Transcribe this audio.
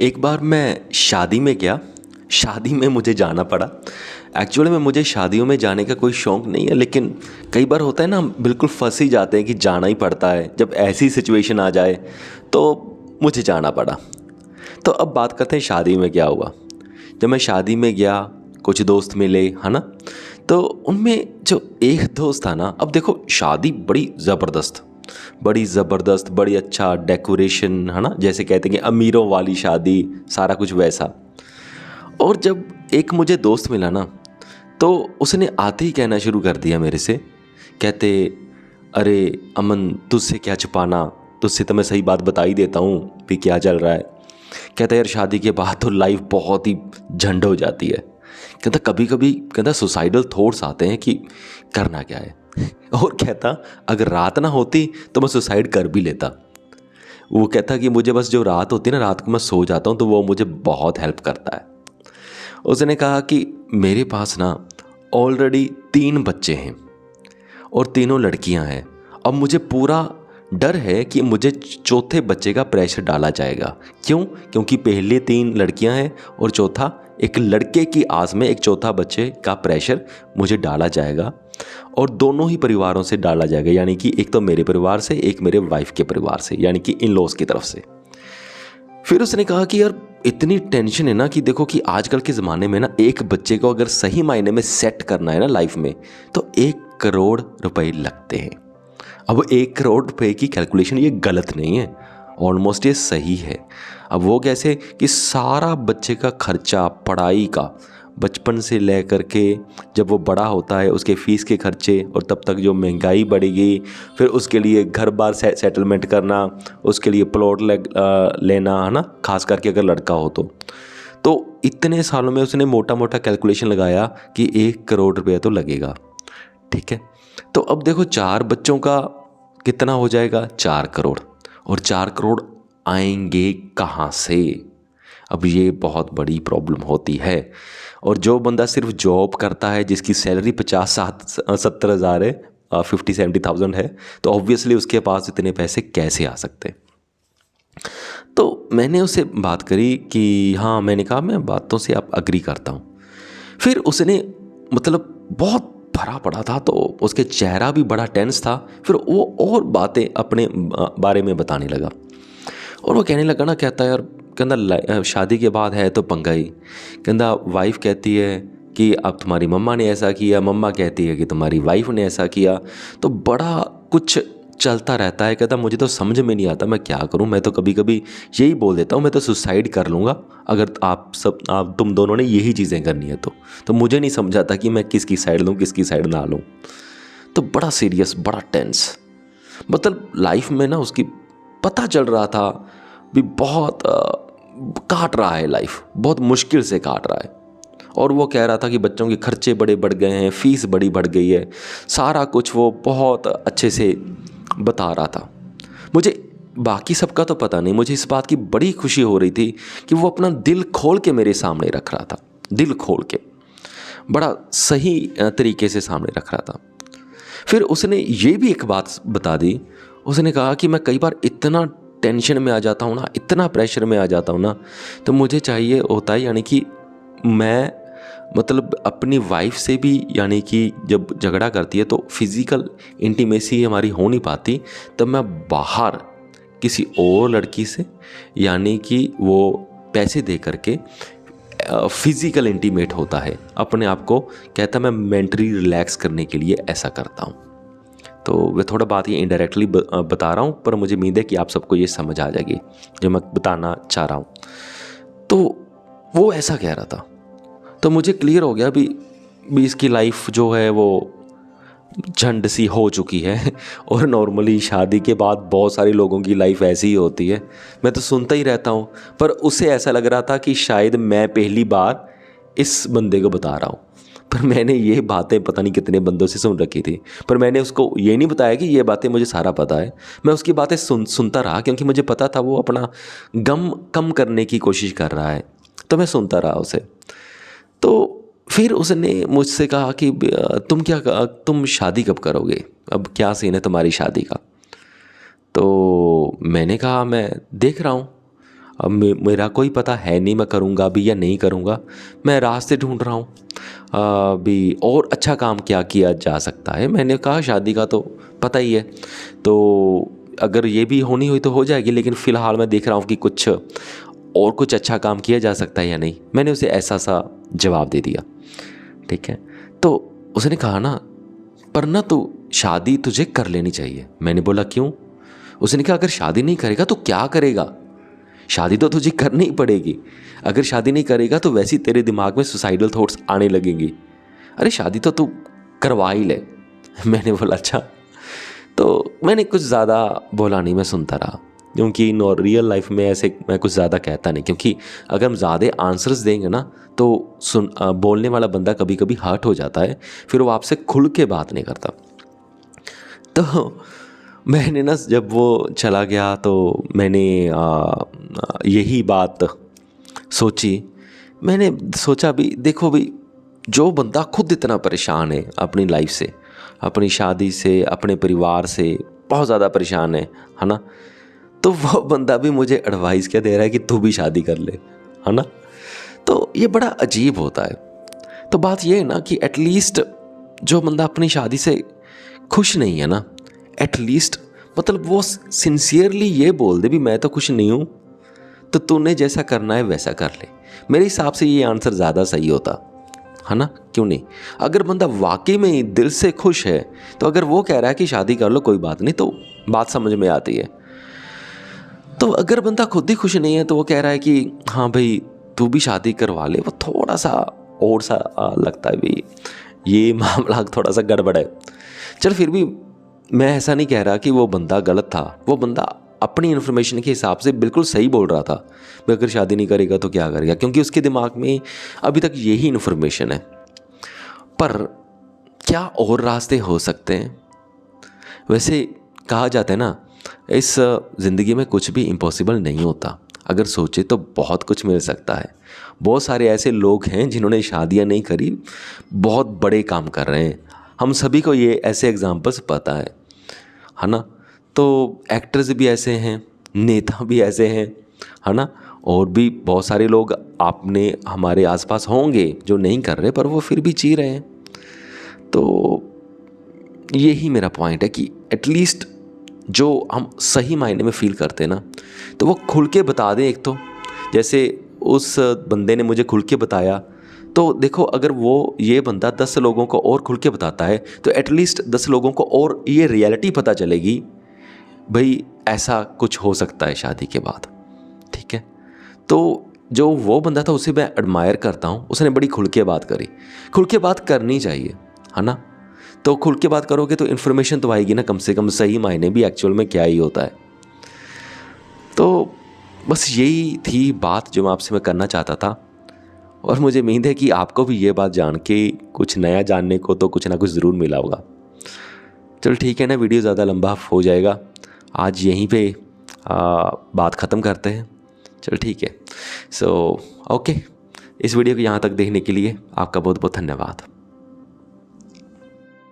एक बार मैं शादी में गया। शादी में मुझे जाना पड़ा। एक्चुअली में मुझे शादियों में जाने का कोई शौक़ नहीं है, लेकिन कई बार होता है ना, हम बिल्कुल फंस ही जाते हैं कि जाना ही पड़ता है। जब ऐसी सिचुएशन आ जाए तो मुझे जाना पड़ा। तो अब बात करते हैं शादी में क्या हुआ। जब मैं शादी में गया, कुछ दोस्त मिले, है ना। तो उनमें जो एक दोस्त था ना, अब देखो शादी बड़ी ज़बरदस्त, बड़ी अच्छा डेकोरेशन, है ना, जैसे कहते हैं कि अमीरों वाली शादी, सारा कुछ वैसा। और जब एक मुझे दोस्त मिला ना, तो उसने आते ही कहना शुरू कर दिया मेरे से। कहते, अरे अमन, तुझसे क्या छुपाना, तुझसे तो मैं सही बात बता ही देता हूँ भी क्या चल रहा है। कहता यार, शादी के बाद तो लाइफ बहुत ही झंड हो जाती है। कहता कभी कभी, कहता सुसाइडल थॉट्स आते हैं कि करना क्या है। और कहता अगर रात ना होती तो मैं सुसाइड कर भी लेता। वो कहता कि मुझे बस जो रात होती है ना, रात को मैं सो जाता हूँ तो वो मुझे बहुत हेल्प करता है। उसने कहा कि मेरे पास ना ऑलरेडी 3 बच्चे हैं और तीनों लड़कियां हैं। अब मुझे पूरा डर है कि मुझे चौथे बच्चे का प्रेशर डाला जाएगा। क्यों? क्योंकि पहले 3 लड़कियां हैं और चौथा एक लड़के की आस में एक चौथा बच्चे का प्रेशर मुझे डाला जाएगा, और दोनों ही परिवारों से डाला जाएगा। यानी कि एक तो मेरे परिवार से, एक मेरे वाइफ के परिवार से, यानी कि इन लॉज की तरफ से। फिर उसने कहा कि यार इतनी टेंशन है ना, कि देखो कि आजकल के ज़माने में ना एक बच्चे को अगर सही मायने में सेट करना है ना लाइफ में, तो 1 करोड़ रुपए लगते हैं। अब 1 करोड़ रुपए की कैलकुलेशन ये गलत नहीं है, ऑलमोस्ट ये सही है। अब वो कैसे कि सारा बच्चे का खर्चा, पढ़ाई का, बचपन से लेकर के जब वो बड़ा होता है उसके फ़ीस के खर्चे, और तब तक जो महंगाई बढ़ेगी, फिर उसके लिए घर बार सेटलमेंट करना, उसके लिए प्लॉट लेना, है ना, खास करके अगर लड़का हो तो इतने सालों में उसने मोटा मोटा कैलकुलेशन लगाया कि 1 करोड़ रुपया तो लगेगा। ठीक है, तो अब देखो 4 बच्चों का कितना हो जाएगा? 4 करोड़। और 4 करोड़ आएंगे कहाँ से? अब ये बहुत बड़ी प्रॉब्लम होती है। और जो बंदा सिर्फ जॉब करता है, जिसकी सैलरी 50-70 हज़ार है, 50-70,000 है, तो ऑब्वियसली उसके पास इतने पैसे कैसे आ सकते हैं। तो मैंने उससे बात करी कि हाँ, मैंने कहा मैं बातों से आप अग्री करता हूँ। फिर उसने मतलब बहुत भरा पड़ा था, तो उसके चेहरा भी बड़ा टेंस था। फिर वो और बातें अपने बारे में बताने लगा, और वो कहने लगा ना, कहता यार, कहता शादी के बाद है तो पंगा ही। कहता वाइफ कहती है कि अब तुम्हारी मम्मा ने ऐसा किया, मम्मा कहती है कि तुम्हारी वाइफ ने ऐसा किया, तो बड़ा कुछ चलता रहता है। कहता मुझे तो समझ में नहीं आता मैं क्या करूं। मैं तो कभी कभी यही बोल देता हूं मैं तो सुसाइड कर लूँगा, अगर आप तुम दोनों ने यही चीज़ें करनी है तो मुझे नहीं समझ आता कि मैं किसकी साइड लूँ, किसकी साइड ना लूँ। तो बड़ा सीरियस, बड़ा टेंस, मतलब लाइफ में ना उसकी पता चल रहा था भी बहुत काट रहा है, लाइफ बहुत मुश्किल से काट रहा है। और वो कह रहा था कि बच्चों के खर्चे बड़े बढ़ गए हैं, फीस बड़ी बढ़ गई है, सारा कुछ वो बहुत अच्छे से बता रहा था। मुझे बाकी सबका तो पता नहीं, मुझे इस बात की बड़ी खुशी हो रही थी कि वो अपना दिल खोल के मेरे सामने रख रहा था, दिल खोल के बड़ा सही तरीके से सामने रख रहा था। फिर उसने ये भी एक बात बता दी। उसने कहा कि मैं कई बार इतना टेंशन में आ जाता हूँ ना, इतना प्रेशर में आ जाता हूँ ना, तो मुझे चाहिए होता है, यानी कि मैं मतलब अपनी वाइफ से भी, यानी कि जब झगड़ा करती है तो फिज़िकल इंटीमेसी हमारी हो नहीं पाती, तब मैं बाहर किसी और लड़की से, यानी कि वो पैसे दे करके फिज़िकल इंटीमेट होता है अपने आप को। कहता मैं मेंटली रिलैक्स करने के लिए ऐसा करता हूँ। तो वह थोड़ा बात ये इनडायरेक्टली बता रहा हूँ, पर मुझे उम्मीद है कि आप सबको ये समझ आ जाएगी जो मैं बताना चाह रहा हूँ। तो वो ऐसा कह रहा था, तो मुझे क्लियर हो गया भी इसकी लाइफ जो है वो झंड सी हो चुकी है। और नॉर्मली शादी के बाद बहुत सारे लोगों की लाइफ ऐसी ही होती है, मैं तो सुनता ही रहता हूँ। पर उसे ऐसा लग रहा था कि शायद मैं पहली बार इस बंदे को बता रहा हूँ, पर मैंने ये बातें पता नहीं कितने बंदों से सुन रखी थी। पर मैंने उसको ये नहीं बताया कि ये बातें मुझे सारा पता है। मैं उसकी बातें सुनता रहा, क्योंकि मुझे पता था वो अपना गम कम करने की कोशिश कर रहा है, तो मैं सुनता रहा उसे। तो फिर उसने मुझसे कहा कि तुम शादी कब करोगे, अब क्या सीन है तुम्हारी शादी का। तो मैंने कहा मैं देख रहा हूँ, अब मेरा कोई पता है नहीं मैं करूँगा भी या नहीं करूँगा, मैं रास्ते ढूंढ रहा हूँ भी और अच्छा काम क्या किया जा सकता है। मैंने कहा शादी का तो पता ही है, तो अगर ये भी होनी हुई तो हो जाएगी, लेकिन फ़िलहाल मैं देख रहा हूँ कि कुछ अच्छा काम किया जा सकता है या नहीं। मैंने उसे ऐसा सा जवाब दे दिया, ठीक है। तो उसने कहा ना, पर ना तो शादी तुझे कर लेनी चाहिए। मैंने बोला क्यों? उसने कहा अगर शादी नहीं करेगा तो क्या करेगा, शादी तो तुझे करनी ही पड़ेगी। अगर शादी नहीं करेगा तो वैसे ही तेरे दिमाग में सुसाइडल थॉट्स आने लगेंगी। अरे शादी तो तू करवा ही ले। मैंने बोला अच्छा। तो मैंने कुछ ज़्यादा बोला नहीं, मैं सुनता रहा, क्योंकि रियल लाइफ में ऐसे मैं कुछ ज़्यादा कहता नहीं, क्योंकि अगर हम ज़्यादा आंसर्स देंगे ना तो बोलने वाला बंदा कभी कभी हर्ट हो जाता है, फिर वो आपसे खुल के बात नहीं करता। तो मैंने ना जब वो चला गया तो मैंने यही बात सोची। मैंने सोचा भी देखो भी, जो बंदा खुद इतना परेशान है अपनी लाइफ से, अपनी शादी से, अपने परिवार से बहुत ज़्यादा परेशान है ना, तो वो बंदा भी मुझे एडवाइस क्या दे रहा है कि तू भी शादी कर ले, है ना। तो ये बड़ा अजीब होता है। तो बात ये है ना कि एटलीस्ट जो बंदा अपनी शादी से खुश नहीं है ना, एटलीस्ट मतलब वो सिंसियरली ये बोल दे भी मैं तो खुश नहीं हूँ, तो तूने जैसा करना है वैसा कर ले। मेरे हिसाब से ये आंसर ज़्यादा सही होता है ना, क्यों नहीं। अगर बंदा वाकई में दिल से खुश है तो अगर वो कह रहा है कि शादी कर लो कोई बात नहीं, तो बात समझ में आती है। तो अगर बंदा खुद ही खुश नहीं है तो वो कह रहा है कि हाँ भाई तू भी शादी करवा ले, वो थोड़ा सा और सा लगता है भाई ये मामला थोड़ा सा गड़बड़ है। चल फिर भी मैं ऐसा नहीं कह रहा कि वो बंदा गलत था, वो बंदा अपनी इन्फॉर्मेशन के हिसाब से बिल्कुल सही बोल रहा था। भाई अगर शादी नहीं करेगा तो क्या करेगा, क्योंकि उसके दिमाग में अभी तक यही इन्फॉर्मेशन है। पर क्या और रास्ते हो सकते हैं? वैसे कहा जाता है ना, इस ज़िंदगी में कुछ भी इम्पॉसिबल नहीं होता, अगर सोचे तो बहुत कुछ मिल सकता है। बहुत सारे ऐसे लोग हैं जिन्होंने शादियां नहीं करी, बहुत बड़े काम कर रहे हैं। हम सभी को ये ऐसे एग्जांपल्स पता है ना। तो एक्टर्स भी ऐसे हैं, नेता भी ऐसे हैं, है ना, और भी बहुत सारे लोग आपने हमारे आसपास होंगे जो नहीं कर रहे पर वो फिर भी जी रहे हैं। तो यही मेरा पॉइंट है कि एटलीस्ट जो हम सही मायने में फील करते हैं ना, तो वो खुल के बता दें। एक तो जैसे उस बंदे ने मुझे खुल के बताया, तो देखो अगर वो ये बंदा 10 लोगों को और खुल के बताता है तो एटलीस्ट 10 लोगों को और ये रियलिटी पता चलेगी, भाई ऐसा कुछ हो सकता है शादी के बाद, ठीक है। तो जो वो बंदा था उसे मैं एडमायर करता हूँ, उसने बड़ी खुल के बात करी। खुल के बात करनी चाहिए, है ना। तो खुल के बात करोगे तो इन्फॉर्मेशन तो आएगी ना, कम से कम सही मायने भी एक्चुअल में क्या ही होता है। तो बस यही थी बात जो आपसे मैं करना चाहता था, और मुझे उम्मीद है कि आपको भी ये बात जान के कुछ नया जानने को तो कुछ ना कुछ ज़रूर मिला होगा। चलो ठीक है ना, वीडियो ज़्यादा लंबा हो जाएगा, आज यहीं पे बात ख़त्म करते हैं। चलो ठीक है, सो ओके, इस वीडियो को यहाँ तक देखने के लिए आपका बहुत बहुत धन्यवाद।